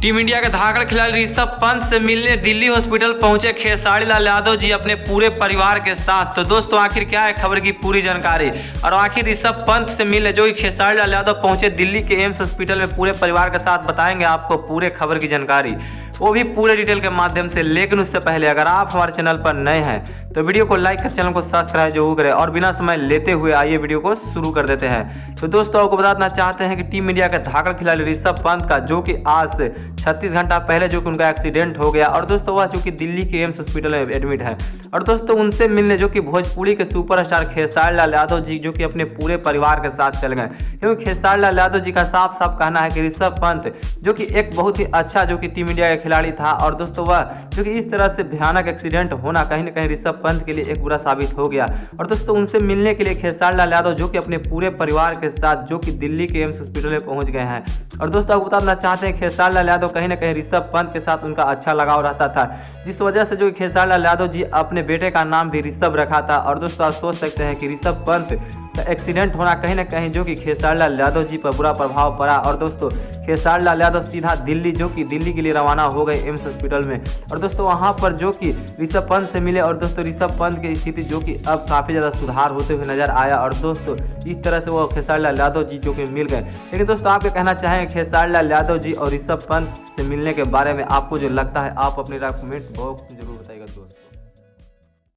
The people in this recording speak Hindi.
टीम इंडिया के धाकड़ खिलाड़ी ऋषभ पंत से मिलने दिल्ली हॉस्पिटल पहुंचे खेसारी लाल यादव जी अपने पूरे परिवार के साथ। तो दोस्तों आखिर क्या है खबर की पूरी जानकारी और आखिर ऋषभ पंत से मिलने जो खेसारी लाल यादव पहुंचे दिल्ली के एम्स हॉस्पिटल में पूरे परिवार के साथ, बताएंगे आपको पूरे खबर की जानकारी, वो भी पूरे डिटेल के माध्यम से। लेकिन उससे पहले अगर आप हमारे चैनल पर नए हैं तो वीडियो को लाइक कर चैनल को सब्सक्राइब जरूर करें और बिना समय लेते हुए आइए वीडियो को शुरू कर देते हैं। तो दोस्तों आपको बताना चाहते हैं कि टीम इंडिया के धाकड़ खिलाड़ी ऋषभ पंत का जो कि आज से 36 घंटा पहले जो कि उनका एक्सीडेंट हो गया और दोस्तों वह चूंकि दिल्ली के एम्स हॉस्पिटल में एडमिट है और दोस्तों उनसे मिलने जो कि भोजपुरी के सुपरस्टार खेसारी लाल यादव जी जो कि अपने पूरे परिवार के साथ चल गए, क्योंकि खेसारी लाल यादव जी का साफ साफ कहना है कि ऋषभ पंत जो कि एक बहुत ही अच्छा जो कि टीम इंडिया का खिलाड़ी था और दोस्तों वह जो कि इस तरह से भयानक एक्सीडेंट होना कहीं ना कहीं ऋषभ पंत के लिए एक बुरा साबित हो गया और दोस्तों उनसे मिलने के लिए खेसारी लाल यादव जो कि अपने पूरे परिवार के साथ जो कि दिल्ली के एम्स हॉस्पिटल में पहुंच गए हैं। और दोस्तों आपको बताना चाहते हैं खेसारी लाल यादव कहीं ना कहीं ऋषभ पंत के साथ उनका अच्छा लगाव रहता था, जिस वजह से जो खेसारी लाल यादव जी अपने बेटे का नाम भी ऋषभ रखा था। और दोस्तों आप सोच सकते हैं कि ऋषभ पंत का एक्सीडेंट होना कहीं ना कहीं जो कि खेसारी लाल यादव जी पर बुरा प्रभाव पड़ा और दोस्तों खेसारी लाल यादव सीधा दिल्ली जो कि दिल्ली के लिए रवाना हो गए एम्स हॉस्पिटल में और दोस्तों वहां पर जो कि ऋषभ पंत से मिले और दोस्तों ऋषभ पंत की स्थिति जो कि अब काफ़ी ज़्यादा सुधार होते हुए नजर आया और दोस्तों इस तरह से वो खेसारी लाल यादव जी जो कि मिल गए। लेकिन दोस्तों आप क्या कहना चाहेंगे खेसारी लाल यादव जी और ऋषभ पंत से मिलने के बारे में, आपको जो लगता है आप अपने कमेंट बॉक्स में जरूर बताइएगा दोस्तों।